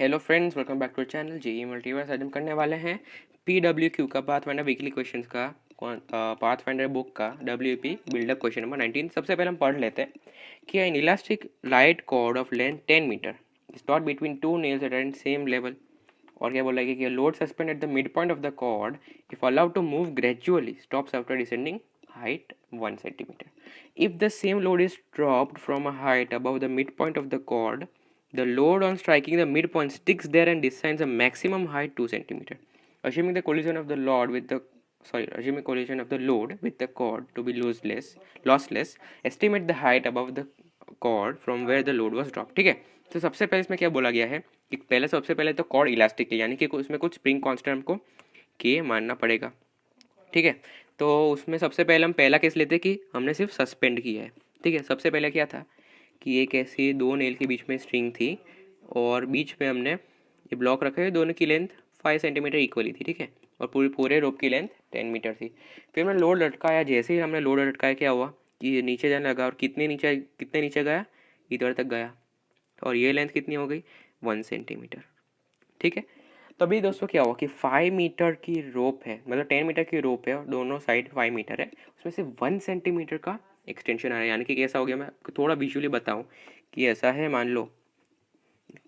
Hello friends, welcome back to channel JEE Multiverse. आज हम करने वाले हैं PWQ का पाथफाइंडर वीकली क्वेश्चंस का पाथफाइंडर बुक का WP बिल्डअप क्वेश्चन नंबर 19। सबसे पहले हम पढ़ लेते हैं कि an elastic light cord of length 10 metre stop between two nails at and same level. और क्या बोला कि load suspend at the mid point of the cord if allowed to move gradually stops after descending height 1 centimeter. If the same load is dropped from a height above the midpoint of the cord, the load on striking the midpoint sticks there and descends a maximum height 2 centimeter. Assuming the collision of the load with the load with the cord to be lossless, estimate the height above the cord from where the load was dropped. ठीक है, तो सबसे पहले इसमें क्या बोला गया है कि सबसे पहले तो कॉर्ड इलास्टिक है, यानी कि उसमें कुछ स्प्रिंग कांस्टेंट हमको के मानना पड़ेगा। ठीक है, तो उसमें सबसे पहले हम पहला केस लेते कि हमने सिर्फ सस्पेंड किया है। ठीक है, सबसे पहले क्या था कि एक ऐसी दो नेल के बीच में स्ट्रिंग थी और बीच में हमने ये ब्लॉक रखे हुए, दोनों की लेंथ 5 सेंटीमीटर इक्वली थी। ठीक है, और पूरे रोप की लेंथ 10 मीटर थी। फिर हमने लोड लटकाया, जैसे ही हमने लोड लटकाया क्या हुआ कि ये नीचे जाने लगा और कितने नीचे गया, इधर तक गया, और ये लेंथ कितनी हो गई 1 सेंटीमीटर। ठीक है, तभी दोस्तों क्या हुआ कि 5 मीटर की रोप है, मतलब 10 मीटर की रोप है और दोनों साइड 5 मीटर है, उसमें से 1 सेंटीमीटर का एक्सटेंशन आ रहा है। यानी कि कैसा हो गया, मैं थोड़ा विजुअली बताऊं कि ऐसा है, मान लो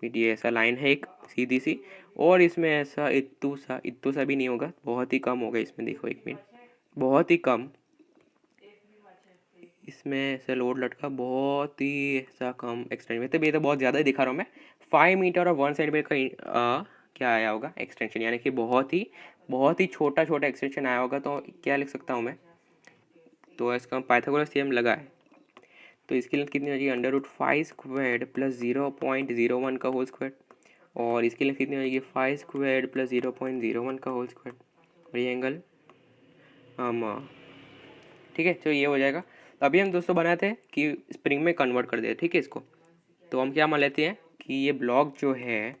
ये ऐसा लाइन है एक सीधी सी, और इसमें ऐसा इत्तू सा भी नहीं होगा, बहुत ही कम होगा इसमें। देखो एक मिनट, बहुत ही कम इसमें ऐसा लोड लटका, बहुत ही ऐसा कम एक्सटेंशन में, तो ये तो बहुत ज़्यादा ही दिखा रहा हूँ मैं। 5 मीटर और 1 सेंटीमीटर का क्या आया होगा एक्सटेंशन, यानी कि बहुत ही छोटा एक्सटेंशन आया होगा। तो क्या लिख सकता हूँ मैं, तो इसका पाइथागोरस थ्योरम लगा है, तो इसकी लेंथ कितनी हो जाएगी √5² प्लस 0.01 का होल स्क्वायर, और इसकी लेंथ कितनी हो जाएगी 5² प्लस 0.01 का होल स्क्वायर, और ये एंगल ठीक है, तो ये हो जाएगा। तो अभी हम दोस्तों बनाते हैं कि स्प्रिंग में कन्वर्ट कर देते हैं। ठीक है, इसको तो हम क्या मान लेते हैं कि ये ब्लॉक जो है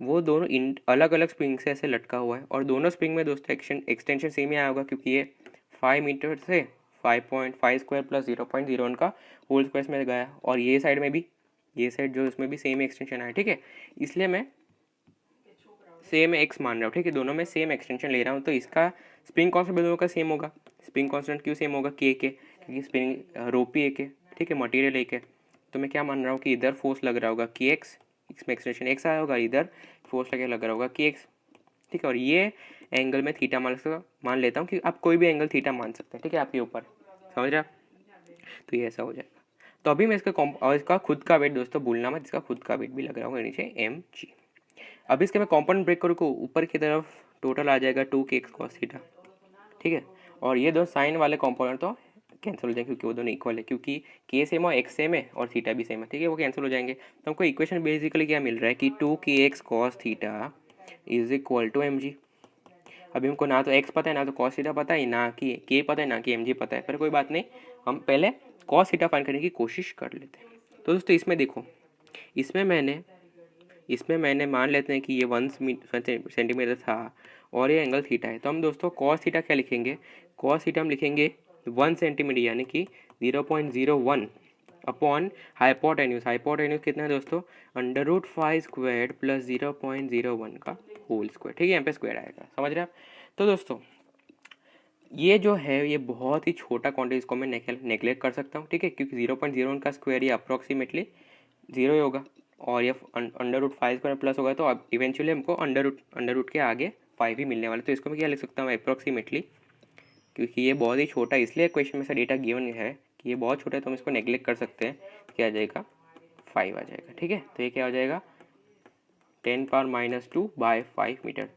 वो दोनों अलग अलग स्प्रिंग से ऐसे लटका हुआ है, और दोनों स्प्रिंग में दोस्तों एक्सटेंशन सेम ही आया होगा, क्योंकि ये 5 मीटर से 5.5² प्लस 0.01 का होल स्क्वायर में गया, और ये साइड में भी, ये साइड जो उसमें भी सेम एक्सटेंशन आया। ठीक है, इसलिए मैं सेम एक्स मान रहा हूँ। ठीक है, दोनों में सेम एक्सटेंशन ले रहा हूँ, तो इसका स्प्रिंग कॉन्स्टेंट दोनों का सेम होगा। स्प्रिंग कॉन्स्टेंट क्यों सेम होगा, के क्योंकि स्प्रिंग रोप ही एक है। ठीक है, मटेरियल एक है, तो मैं क्या मान रहा हूँ कि इधर फोर्स लग रहा होगा के एक्स, इसमें एक्सटेंशन एक्स आया होगा, इधर फोर्स लग रहा होगा के एक्स। ठीक है, और ये एंगल में थीटा मान लेता हूँ कि आप कोई भी एंगल थीटा मान सकते हैं। ठीक है, आपके ऊपर, समझ रहे आप, तो ये ऐसा हो जाएगा। तो अभी मैं इसका खुद का वेट दोस्तों भूलना मत, इसका खुद का वेट भी लग रहा होगा नीचे mg। अभी इसके मैं कॉम्पोनेंट ब्रेक करूँ को ऊपर की तरफ टोटल आ जाएगा 2kx cos थीटा। ठीक है, और ये दो साइन वाले कॉम्पोनेंट तो कैंसिल हो जाएंगे, क्योंकि वो दोनों इक्वल है, क्योंकि के सेम और एक्स सेम है और थीटा भी सेम है। ठीक है, वो कैंसिल हो जाएंगे, तो हमको इक्वेशन बेसिकली क्या मिल रहा है कि 2kx cos theta is equal to mg। अभी हमको ना तो x पता है, ना तो cos थीटा पता है, ना कि k पता है, ना कि mg पता है, पर कोई बात नहीं, हम पहले cos थीटा फाइंड करने की कोशिश कर लेते हैं। तो दोस्तों इसमें देखो, इसमें मैंने मान लेते हैं कि ये 1 सेंटीमीटर था और ये एंगल थीटा है, तो हम दोस्तों cos थीटा क्या लिखेंगे, cos थीटा हम लिखेंगे 1 सेंटीमीटर, यानी कि 0.01 अपॉन हाइपोटेन्यूज कितना है दोस्तों, √5² प्लस 0.01 का होल स्क्वायर। ठीक है, यहाँ पे स्क्वायर आएगा, समझ रहे आप। तो दोस्तों ये जो है ये बहुत ही छोटा क्वांटिटी, इसको मैं नेगलेक्ट कर सकता हूँ। ठीक है, क्योंकि 0.01 का स्क्वायर ये अप्रॉक्सीमेटली 0 ही होगा, और ये √5² प्लस होगा, तो अब इवेंचुअली हमको अंडर रूट के आगे 5 ही मिलने वाले। तो इसको मैं क्या लिख सकता हूँ अप्रॉक्सीमेटली, क्योंकि ये बहुत ही छोटा, इसलिए क्वेश्चन में से डेटा गिवन है कि ये बहुत छोटा है, तो हम इसको नेगलेक्ट कर सकते हैं। क्या आ जाएगा 5 आ जाएगा। ठीक है, तो ये क्या हो जाएगा 10⁻⁻2/5 मीटर,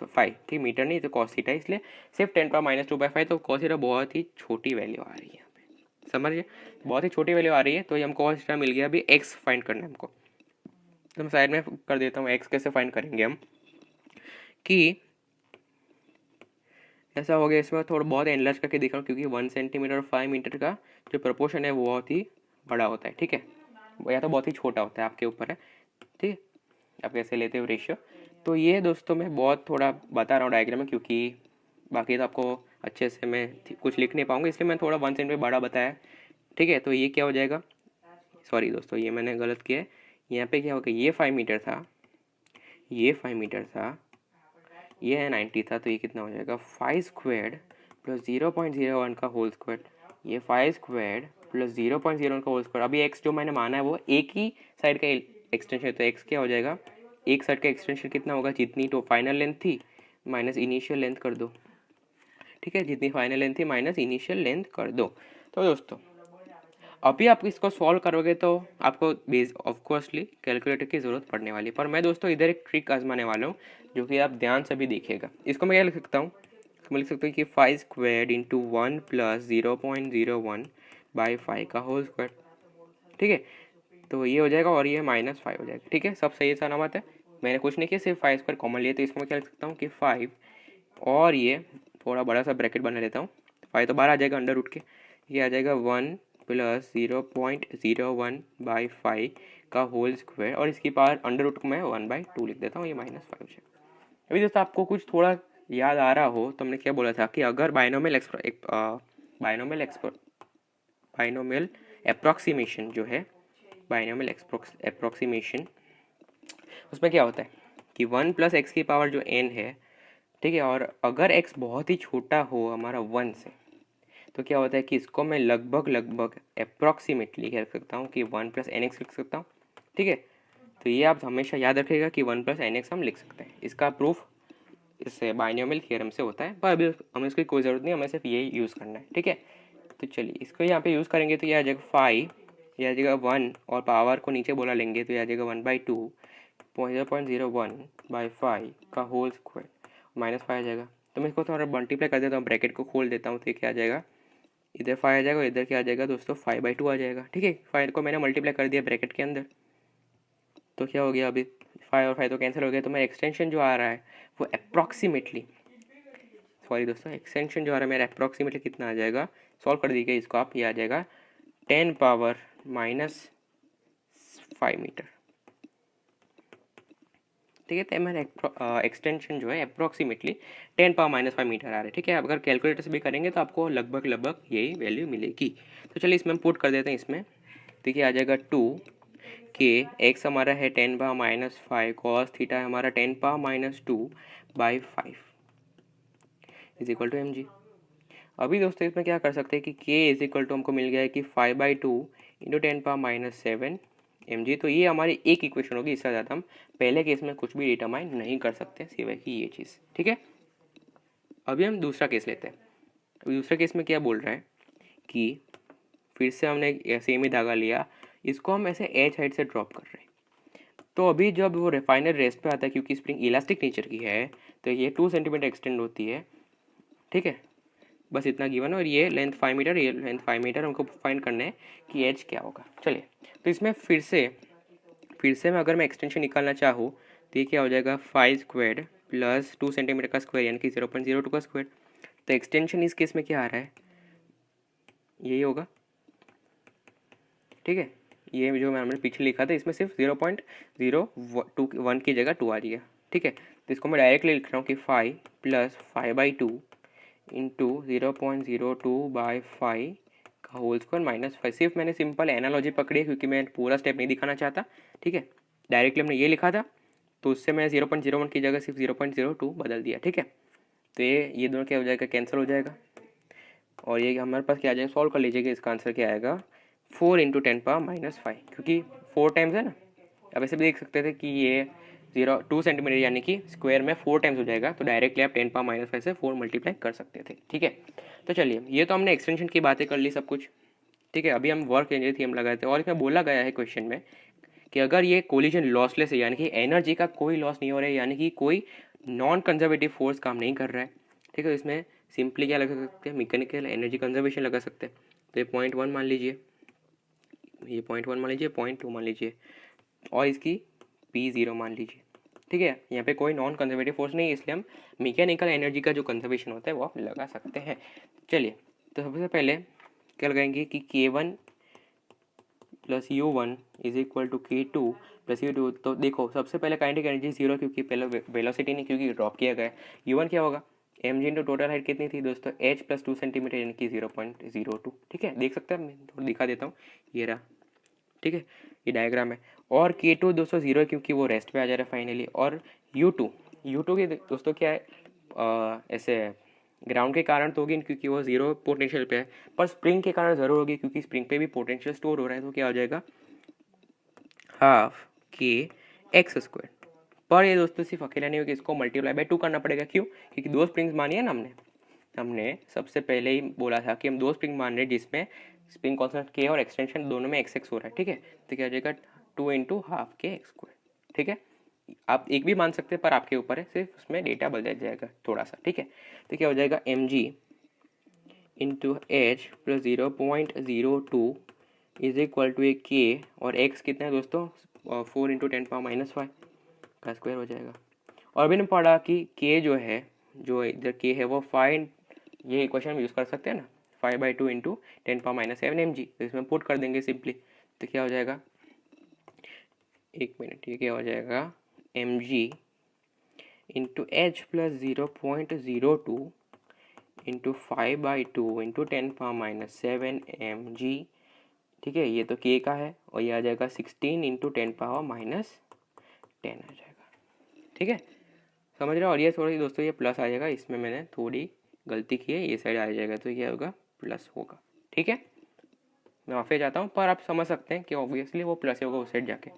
5 ठीक, मीटर नहीं तो cos थीटा, इसलिए सिर्फ 10⁻⁻2/5, तो cos थीटा बहुत ही छोटी वैल्यू आ रही है यहाँ पे, समझिए, बहुत ही छोटी वैल्यू आ रही है। तो ये हमको cos थीटा मिल गया। अभी x फाइंड करना है हमको, तो मैं साइड में कर देता हूँ। x कैसे फाइंड करेंगे हम, कि ऐसा हो गया, इसमें थोड़ा बहुत एनलार्ज करके दिख रहा हूँ, क्योंकि 1 सेंटीमीटर और 5 मीटर का जो प्रपोर्शन है वो बहुत ही बड़ा होता है। ठीक है, या तो बहुत ही छोटा होता है, आपके ऊपर है। ठीक है, आप कैसे लेते हो रेशियो। तो ये दोस्तों मैं बहुत थोड़ा बता रहा हूँ डायग्राम में, क्योंकि बाकी तो आपको अच्छे से मैं कुछ लिख नहीं पाऊंगा, इसलिए मैं थोड़ा 1 सेंटीमीटर बड़ा बताया। ठीक है, तो ये क्या हो जाएगा, सॉरी दोस्तों ये मैंने गलत किया है, यहाँ पे क्या होगा, ये 5 मीटर था, ये 5 मीटर था, ये 90 था, तो ये कितना हो जाएगा 5 स्क्वायर्ड प्लस 0.01 का होल स्क्वायर, ये 5 स्क्वायर्ड प्लस 0.01 का होल स्क्वायर। अभी एक्स जो मैंने माना है वो एक ही साइड का एक्सटेंशन है, तो एक्स क्या हो जाएगा, एक साइड का एक्सटेंशन कितना होगा, जितनी तो फाइनल लेंथ थी माइनस इनिशियल लेंथ कर दो, ठीक है, जितनी फाइनल लेंथ थी माइनस इनिशियल लेंथ कर दो। तो दोस्तों अभी आप इसको सॉल्व करोगे तो आपको बेस ऑफकोर्सली कैलकुलेटर की ज़रूरत पड़ने वाली है, पर मैं दोस्तों इधर एक ट्रिक आजमाने वाला हूँ जो कि आप ध्यान से भी देखिएगा। इसको मैं क्या लिख सकता हूँ, मैं लिख सकता हूँ कि 5 स्क्वायर्ड इंटू 1 प्लस 0.01 बाई 5 का होल स्क्वायर, ठीक है, तो ये हो जाएगा और ये -5 हो जाएगा, ठीक है, सब सही सलामत है। मैंने कुछ नहीं किया, सिर्फ 5 स्क्वायर कॉमन लिया, तो इसको मैं क्या लिख सकता हूँ कि 5 और ये थोड़ा बड़ा सा ब्रैकेट बना लेता हूँ, 5 तो बाहर आ जाएगा अंडर रूट के, ये आ जाएगा 1 प्लस 0.01 बाई 5 का होल स्क्वायर, और इसकी पावर अंडर रूट को मैं 1/2 लिख देता हूँ, ये -5 हो जाएगा। अभी दोस्तों आपको कुछ थोड़ा याद आ रहा हो तो हमने क्या बोला था कि अगर बाइनोमियल अप्रॉक्सीमेशन जो है, बाइनोमियल अप्रॉक्सीमेशन, उसमें क्या होता है कि 1 प्लस एक्स की पावर जो n है, ठीक है, और अगर x बहुत ही छोटा हो हमारा 1 से, तो क्या होता है कि इसको मैं लगभग अप्रॉक्सीमेटली कह सकता हूँ कि 1 प्लस एन एक्स लिख सकता हूँ, ठीक है। तो ये आप हमेशा याद रखिएगा कि 1 प्लस एन एक्स हम लिख सकते हैं। इसका प्रूफ इससे बाइनोमियल थ्योरम से होता है, पर अभी हमें इसकी कोई ज़रूरत नहीं, हमें सिर्फ यही यूज़ करना है, ठीक है। तो चलिए इसको यहाँ पे यूज़ करेंगे, तो ये आ जाएगा 5, ये आ जाएगा 1 और पावर को नीचे बोला लेंगे तो ये आ जाएगा 1/2 0.01/5 का होल स्क्वायर -5 आ जाएगा। तो मैं इसको थोड़ा मल्टीप्लाई कर देता हूँ, ब्रैकेट को खोल देता हूँ, तो ये क्या आ जाएगा, इधर 5 आ जाएगा, इधर क्या आ जाएगा दोस्तों 5/2 आ जाएगा, ठीक है। 5 को मैंने मल्टीप्लाई कर दिया ब्रैकेट के अंदर, तो क्या हो गया, अभी 5 और 5 तो कैंसिल हो गया, तो मेरा एक्सटेंशन जो आ रहा है वो अप्रॉक्सीमेटली, सॉरी दोस्तों, एक्सटेंशन जो आ रहा है मेरा अप्रॉक्सीमेटली कितना आ जाएगा, सॉल्व कर दीजिए इसको आप, ये आ जाएगा 10 पावर -5 मीटर, ठीक है। तो मेरा एक्सटेंशन जो है अप्रॉक्सीमेटली 10 पावर -5 मीटर आ रहा है, ठीक है। अगर कैलकुलेटर से भी करेंगे तो आपको लगभग यही वैल्यू मिलेगी। तो चलिए इसमें हम पुट कर देते हैं, इसमें देखिए आ जाएगा 2 के एक्स हमारा है 10 पावर -5 कॉस थीटा हमारा 10 power -2/5 is equal to mg। अभी दोस्तों इसमें क्या कर सकते हैं कि k इज इक्वल टू हमको मिल गया है कि 5/2 इंटू 10 पावर -7 mg। तो ये हमारी एक इक्वेशन होगी, इससे ज़्यादा हम पहले केस में कुछ भी डिटरमाइन नहीं कर सकते सिवाय कि ये चीज़, ठीक है। अभी हम दूसरा केस लेते हैं। अभी दूसरे केस में क्या बोल रहा है कि फिर से हमने सेम ही धागा लिया, इसको हम ऐसे एच हाइट से ड्रॉप कर रहे हैं। तो अभी जब वो रिफाइनर रेस्ट पे आता है, क्योंकि स्प्रिंग इलास्टिक नेचर की है, तो ये 2 सेंटीमीटर एक्सटेंड होती है, ठीक है, बस इतना गिवन, और ये लेंथ 5 मीटर, ये लेंथ 5 मीटर, हमको फाइंड करना है कि एच क्या होगा। चलिए तो इसमें फिर से मैं अगर मैं एक्सटेंशन निकालना चाहूँ तो ये क्या हो जाएगा 5 स्क्वायर प्लस 2 सेंटीमीटर का स्क्वायर यानी कि 0.02 का स्क्वायर। तो एक्सटेंशन इस केस में क्या आ रहा है, यही होगा, ठीक है। ये जो मैंने पीछे लिखा था इसमें सिर्फ 0.021 की जगह 2 आ रही है, ठीक है। तो इसको मैं डायरेक्टली लिख रहा हूँ कि 5 प्लस 5/2 इंटू 0.02/5 का होल स्क्वायर -5। सिर्फ मैंने सिंपल एनालॉजी पकड़ी है क्योंकि मैं पूरा स्टेप नहीं दिखाना चाहता, ठीक है। डायरेक्टली हमने ये लिखा था तो उससे मैंने 0.01 की जगह सिर्फ 0.02 बदल दिया, ठीक है। तो ये दोनों क्या हो जाएगा, कैंसिल हो जाएगा, और ये हमारे पास क्या आ जाएगा, सॉल्व कर लीजिएगा, इसका आंसर क्या आएगा 4 इंटू 10 पावर -5, क्योंकि 4 टाइम्स है ना। अब ऐसे भी देख सकते थे कि ये 2 सेंटीमीटर यानी कि स्क्वायर में 4 टाइम्स हो जाएगा, तो डायरेक्टली आप 10 पावर -5 से 4 मल्टीप्लाई कर सकते थे, ठीक है। तो चलिए ये तो हमने एक्सटेंशन की बातें कर ली सब कुछ, ठीक है। अभी हम वर्क एनर्जी थ्योरम लगाए थे, और इसमें बोला गया है क्वेश्चन में कि अगर ये कोलिजन लॉसलेस है, यानी कि एनर्जी का कोई लॉस नहीं हो रहा है, यानी कि कोई नॉन कंजर्वेटिव फोर्स काम नहीं कर रहा है, ठीक है। इसमें सिंपली क्या लगा सकते हैं, मैकेनिकल एनर्जी कंजर्वेशन लगा सकते हैं। तो ये 0.1 मान लीजिए, ये 0.1 मान लीजिए, 0.2 मान लीजिए, और इसकी P0 मान लीजिए, ठीक है। यहाँ पे कोई नॉन कंजर्वेटिव फोर्स नहीं है, इसलिए हम मैकेनिकल एनर्जी का जो कंजर्वेशन होता है वो आप लगा सकते हैं। चलिए तो सबसे पहले क्या लगाएंगे कि K1 plus U1 is equal to K2 plus U2। तो देखो सबसे पहले काइनेटिक एनर्जी 0 क्योंकि पहले वेलोसिटी नहीं, क्योंकि ड्रॉप किया गया है। U1 क्या होगा, mg इंटू टोटल हाइट कितनी थी दोस्तों, h प्लस 2 सेंटीमीटर यानी कि 0.02, ठीक है। देख सकते हैं, मैं थोड़ा दिखा देता हूँ, ये रहा, ठीक है। ये डायग्राम है। और K2 दोस्तों 0 है क्योंकि वो रेस्ट पे आ जा रहा है फाइनली। और U2 के दोस्तों क्या है, ऐसे ग्राउंड के कारण तो होगी क्योंकि वो 0 पोटेंशियल पे है, पर स्प्रिंग के कारण ज़रूर होगी क्योंकि स्प्रिंग पे भी पोटेंशियल स्टोर हो रहा है। तो क्या हो जाएगा, हाफ के एक्स स्क्वायर। पर ये दोस्तों सिर्फ अकेला नहीं होगा, इसको मल्टीप्लाई बाय 2 करना पड़ेगा। क्यों? क्योंकि दो स्प्रिंग्स मानी है ना हमने सबसे पहले ही बोला था कि हम दो स्प्रिंग मान रहे हैं जिसमें स्प्रिंग कांस्टेंट के और एक्सटेंशन दोनों में एक्स एक्स हो रहा है। ठीक है, तो क्या हो जाएगा 2 इंटू हाफ के एक्स स्क्वायर। ठीक है, आप एक भी मान सकते हैं पर आपके ऊपर है, सिर्फ उसमें डेटा बदल जाएगा थोड़ा सा। ठीक है, तो क्या हो जाएगा M G into H plus 0.02 is equal to A K, और एक्स कितना है दोस्तों 4 इंटू 10⁻⁻5 का स्क्वायर हो जाएगा। और अभी ने पढ़ा कि के जो है, जो इधर के है वो 5, ये इक्वेशन हम यूज़ कर सकते हैं ना, 5/2 इंटू 10⁻⁷ mg, तो इसमें पुट कर देंगे सिंपली। तो क्या हो जाएगा, एक मिनट, ये क्या हो जाएगा mg into H plus 0.02 into 5/2 into 10⁻⁷ mg। ठीक है, ये तो के का है और ये आ जाएगा 16 इंटू 10⁻⁻10 आ जाएगा। ठीक है, समझ रहे हो। और ये थोड़ी दोस्तों ये प्लस आ जाएगा, इसमें मैंने थोड़ी गलती की है, ये साइड आ जाएगा तो क्या होगा प्लस होगा। ठीक है, मैं माफी चाहता हूँ पर आप समझ सकते हैं कि ऑब्वियसली वो प्लस होगा उस साइड जाके।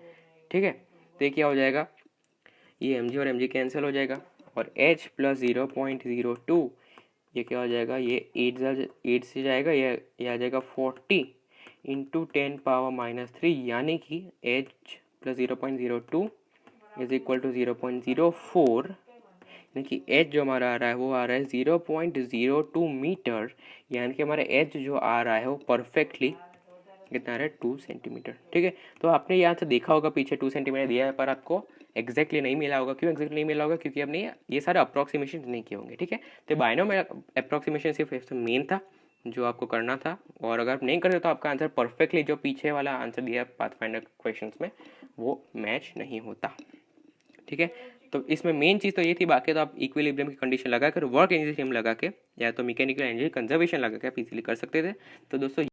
ठीक है, तो ये क्या हो जाएगा, ये एम जी और एम जी कैंसिल हो जाएगा और एच प्लस 0.02 ये क्या हो जाएगा, ये 8 से जाएगा, ये आ जाएगा 40 इंटू 10⁻⁻3, यानी कि H plus 0.02 is equal to 0.04, यानी कि एच जो हमारा आ रहा है वो आ रहा है 0.02 मीटर, यानी कि हमारा एच जो आ रहा है वो परफेक्टली कितना आ रहा है 2 सेंटीमीटर। ठीक है, तो आपने यहाँ से देखा होगा पीछे 2 सेंटीमीटर दिया है पर आपको एग्जैक्टली नहीं मिला होगा। क्यों एग्जैक्टली नहीं मिला होगा, क्योंकि आपने ये सारे अप्रॉक्सीमेशन नहीं किए होंगे। ठीक है, तो बाइनोम में अप्रॉक्सीमेशन सिर्फ मेन था जो आपको करना था, और अगर आप नहीं करते तो आपका आंसर परफेक्टली जो पीछे वाला आंसर दिया है पाथफाइंडर क्वेश्चंस में वो मैच नहीं होता। ठीक है, तो इसमें मेन चीज़ तो ये थी, बाकी तो आप इक्विलिब्रियम की कंडीशन लगा कर, वर्क एनर्जी लगा के, या तो मैकेनिकल एनर्जी कंजर्वेशन लगा के आप इजीली कर सकते थे। तो दोस्तों